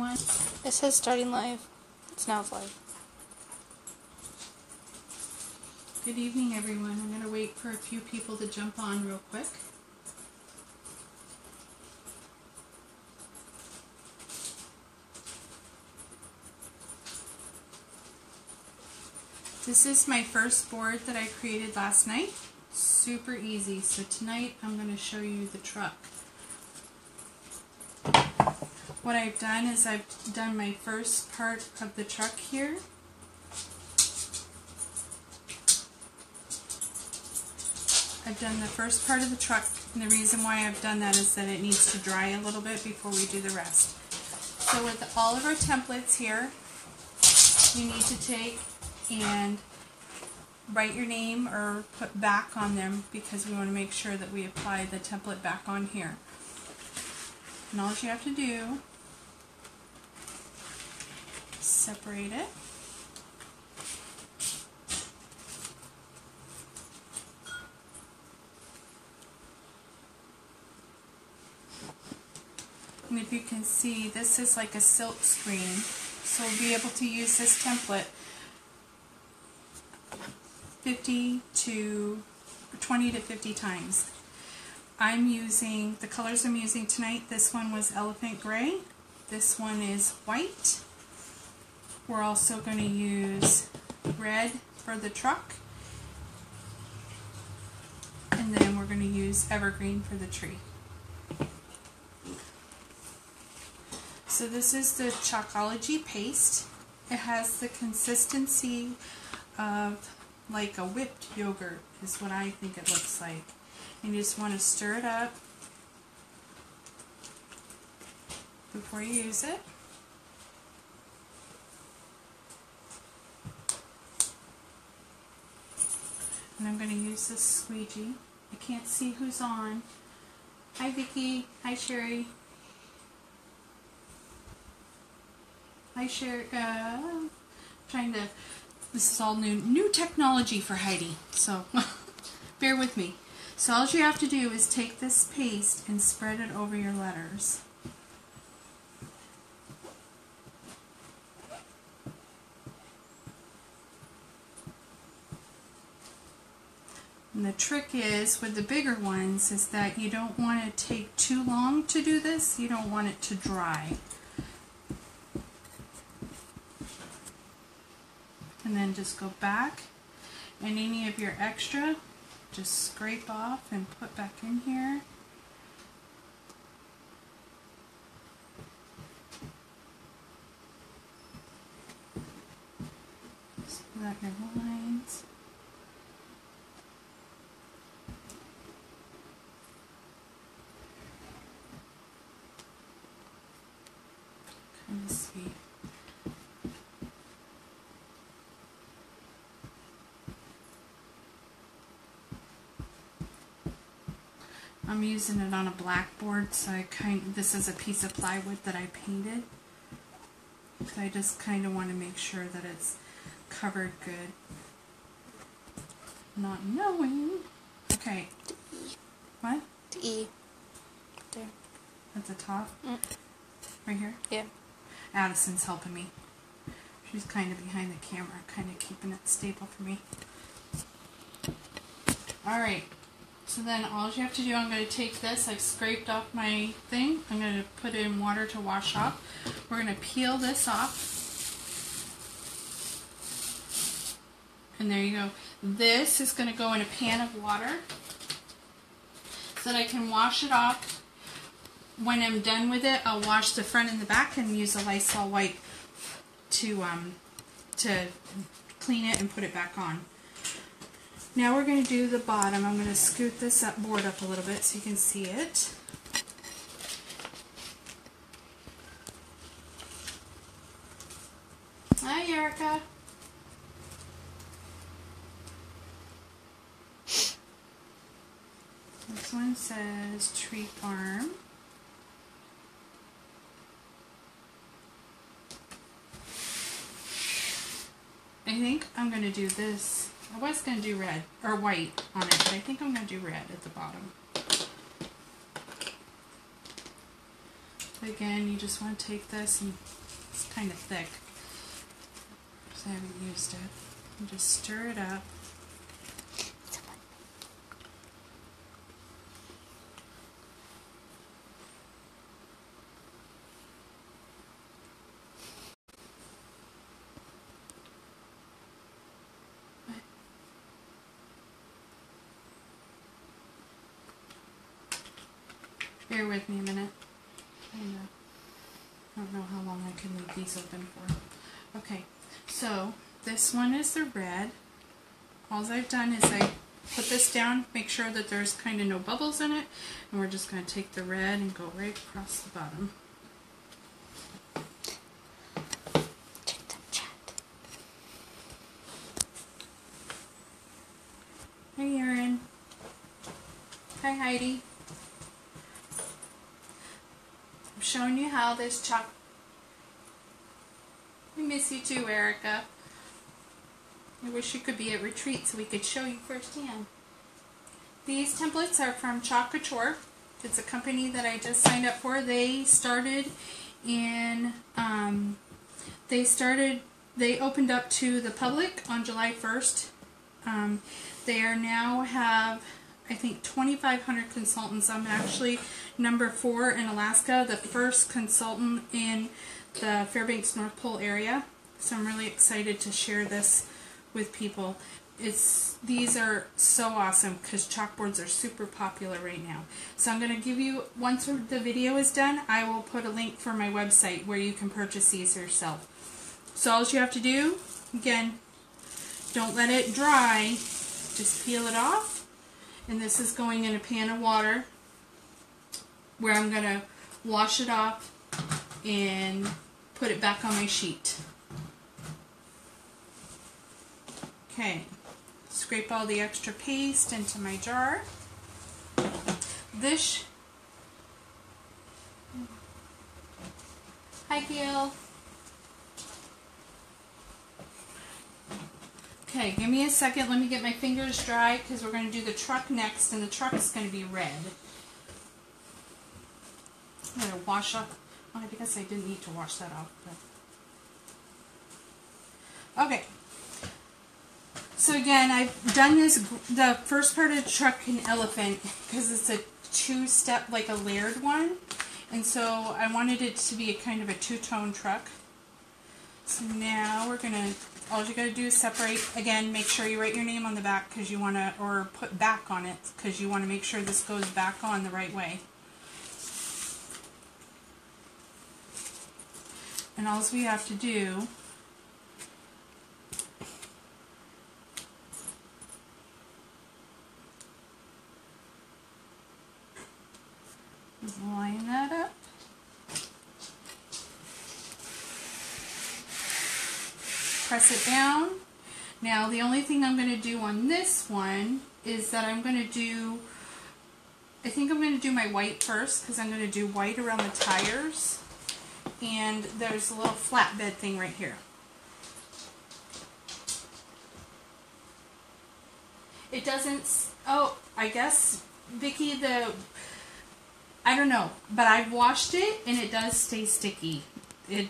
It says starting live. It's now live. Good evening, everyone. I'm going to wait for a few people to jump on real quick. This is my first board that I created last night. Super easy. So tonight I'm going to show you the truck. What I've done is I've done my first part of the truck here. I've done the first part of the truck, and the reason why I've done that is that it needs to dry a little bit before we do the rest. So with all of our templates here, you need to take and write your name or put back on them because we want to make sure that we apply the template back on here. And all you have to do is separate it. And if you can see, this is like a silk screen, so we'll be able to use this template 20 to 50 times. I'm using, the colors I'm using tonight, this one was elephant gray, this one is white. We're also going to use red for the truck, and then we're going to use evergreen for the tree. So this is the Chalkology paste. It has the consistency of like a whipped yogurt is what I think it looks like. And you just want to stir it up before you use it. And I'm going to use this squeegee. I can't see who's on. Hi Vicki. Hi Sherry. Hi Sherry. This is all new technology for Heidi, so bear with me. So all you have to do is take this paste and spread it over your letters. And the trick is, with the bigger ones, is that you don't want to take too long to do this. You don't want it to dry. And then just go back, and any of your extra, just scrape off and put back in here. Just pull out your lines. Kind of sweet. I'm using it on a blackboard, so this is a piece of plywood that I painted. So I just kind of want to make sure that it's covered good. Not knowing. Okay. What? The E. There. At the top? Right here? Yeah. Addison's helping me. She's kind of behind the camera, kind of keeping it stable for me. Alright. So then all you have to do, I'm going to take this, I've scraped off my thing, I'm going to put it in water to wash off. We're going to peel this off. And there you go. This is going to go in a pan of water so that I can wash it off. When I'm done with it, I'll wash the front and the back and use a Lysol wipe to clean it and put it back on. Now we're going to do the bottom. I'm going to scoot this board up a little bit so you can see it. Hi, Erica. This one says Tree Farm. I think I'm going to do this. I was going to do red, or white on it, but I think I'm going to do red at the bottom. So again, you just want to take this, and it's kind of thick because I haven't used it, and just stir it up. Bear with me a minute. I don't know how long I can leave these open for. Okay, so this one is the red. All I've done is I put this down, make sure that there's kind of no bubbles in it, and we're just going to take the red and go right across the bottom. Check the chat. Hi, Erin. Hi, Heidi. I'm showing you how this chalk. I miss you too, Erica. I wish you could be at retreat so we could show you firsthand. These templates are from Chalk Couture. It's a company that I just signed up for. They started in, they opened up to the public on July 1st. They are now have, I think, 2,500 consultants. I'm actually number 4 in Alaska, the first consultant in the Fairbanks North Pole area. So I'm really excited to share this with people. These are so awesome because chalkboards are super popular right now. So I'm going to give you, once the video is done, I will put a link for my website where you can purchase these yourself. So all you have to do, again, don't let it dry, just peel it off. And this is going in a pan of water where I'm going to wash it off and put it back on my sheet. Okay, scrape all the extra paste into my jar. This, hi Gail. Okay, give me a second, let me get my fingers dry because we're going to do the truck next, and the truck is going to be red. I'm going to wash off, I guess I didn't need to wash that off. But. Okay. So again, I've done this, the first part of the truck and elephant, because it's a 2-step, like a layered one. And so I wanted it to be a kind of a 2-tone truck. So now we're going to, all you got to do is separate, again, make sure you write your name on the back because you want to, or put back on it because you want to make sure this goes back on the right way. And all we have to do is line that up. Press it down. Now the only thing I'm going to do on this one is that I'm going to do, I think I'm going to do my white first because I'm going to do white around the tires. And there's a little flatbed thing right here. It doesn't, oh, I guess, Vicki, I don't know, but I've washed it and it does stay sticky. The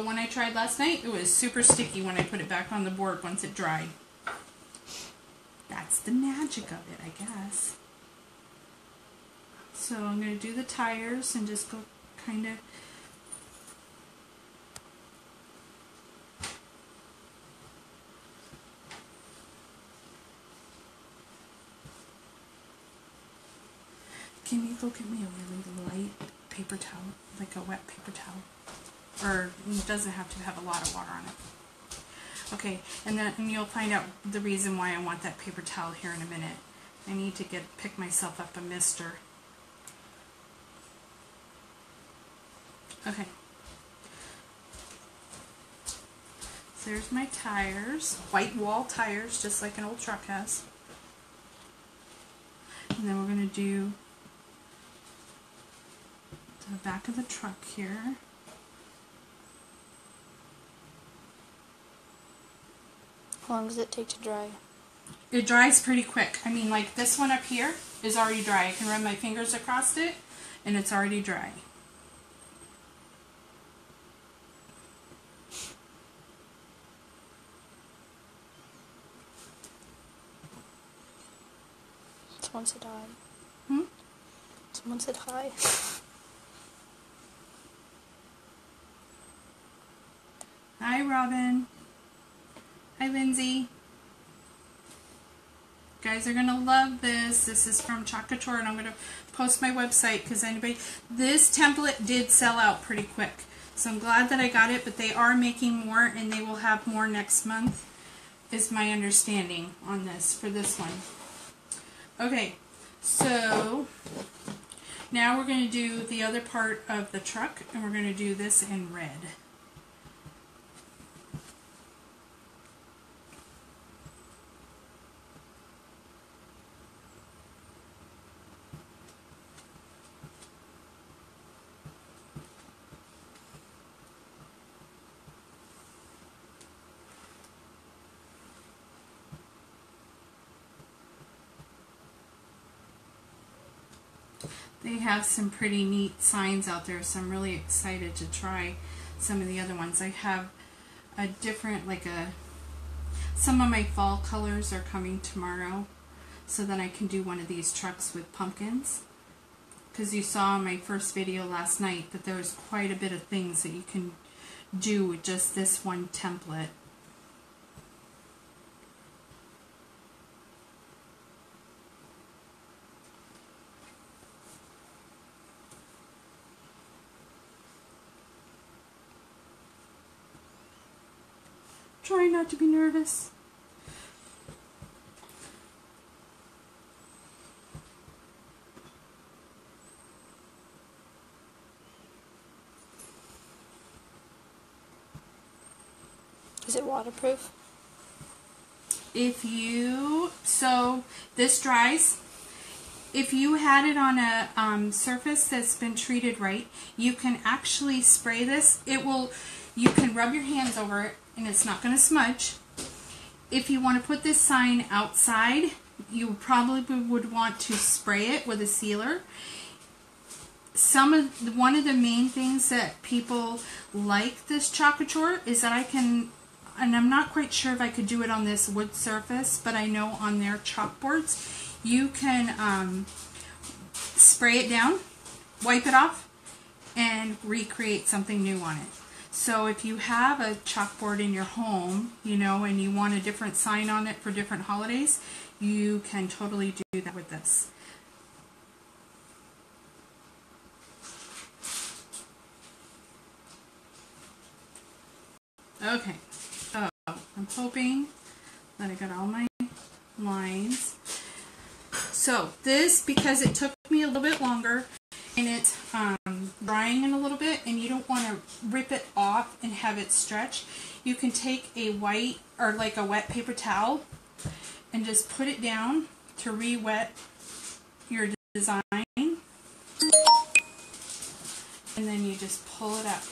one I tried last night, it was super sticky when I put it back on the board once it dried. That's the magic of it, I guess. So I'm going to do the tires and just go kind of. Can you go get me a really light paper towel, like a wet paper towel? Or it doesn't have to have a lot of water on it. Okay, and then you'll find out the reason why I want that paper towel here in a minute. I need to pick myself up a mister. Okay. So there's my tires, white wall tires, just like an old truck has. And then we're going to do the back of the truck here. How long does it take to dry? It dries pretty quick. I mean, like this one up here is already dry. I can run my fingers across it and it's already dry. Someone said hi. Hmm? Someone said hi. Hi, Robin. Hi, Lindsay. You guys are gonna love this. This is from Chalk Couture, and I'm gonna post my website because this template did sell out pretty quick. So I'm glad that I got it, but they are making more, and they will have more next month, is my understanding on this, for this one. Okay, so now we're going to do the other part of the truck, and we're going to do this in red. They have some pretty neat signs out there, so I'm really excited to try some of the other ones. I have a different, some of my fall colors are coming tomorrow, so then I can do one of these trucks with pumpkins. Because you saw in my first video last night that there was quite a bit of things that you can do with just this one template. Try not to be nervous. Is it waterproof? So this dries. If you had it on a surface that's been treated right, you can actually spray this. You can rub your hands over it and it's not going to smudge. If you want to put this sign outside, you probably would want to spray it with a sealer. One of the main things that people like this Chalk Couture is that I can, and I'm not quite sure if I could do it on this wood surface, but I know on their chalkboards, you can spray it down, wipe it off, and recreate something new on it. So if you have a chalkboard in your home, and you want a different sign on it for different holidays, you can totally do that with this. Okay, so I'm hoping that I got all my lines. So this, because it took me a little bit longer, and it's drying in a little bit, and you don't want to rip it off and have it stretch, you can take a white or like a wet paper towel and just put it down to re-wet your design, and then you just pull it up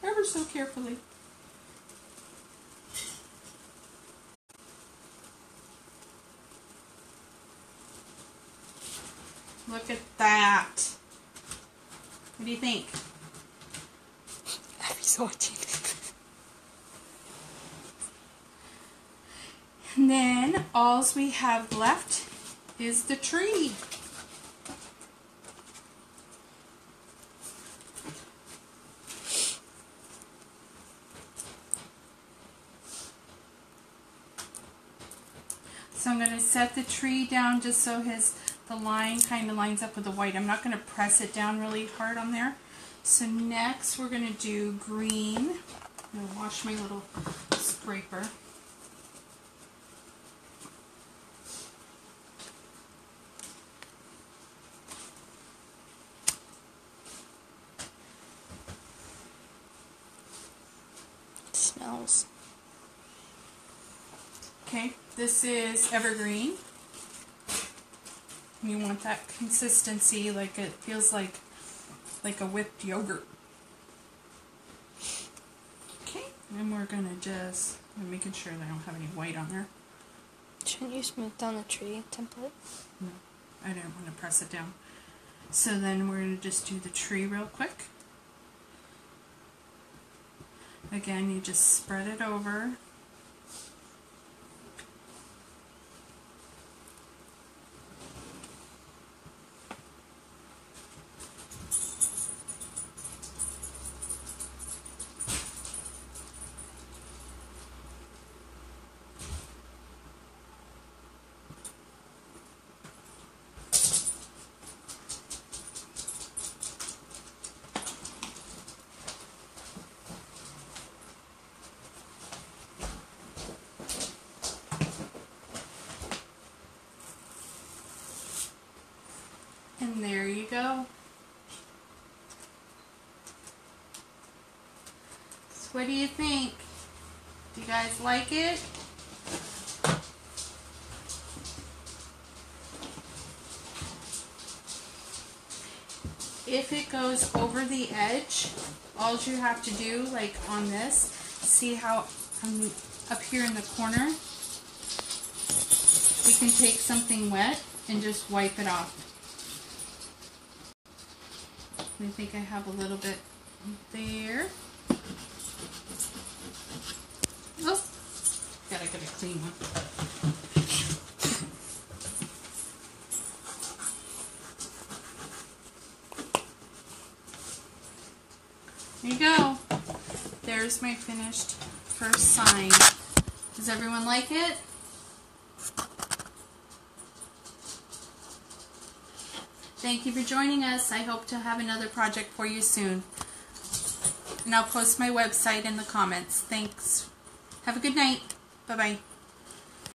ever so carefully. Look at that. What do you think? Abby's watching. And then all we have left is the tree. So I'm going to set the tree down just so the line kind of lines up with the white. I'm not going to press it down really hard on there. So next we're going to do green. I'm going to wash my little scraper. It smells. Okay, this is evergreen. You want that consistency, like it feels like a whipped yogurt. Okay, and we're gonna just making sure that I don't have any white on there. Shouldn't you smooth down the tree template? No, I didn't want to press it down. So then we're gonna just do the tree real quick. Again, you just spread it over. And there you go. So what do you think? Do you guys like it? If it goes over the edge, all you have to do, like on this, see how I'm up here in the corner? You can take something wet and just wipe it off. I think I have a little bit there. Oh, gotta get a clean one. There you go. There's my finished first sign. Does everyone like it? Thank you for joining us. I hope to have another project for you soon. And I'll post my website in the comments. Thanks. Have a good night. Bye-bye.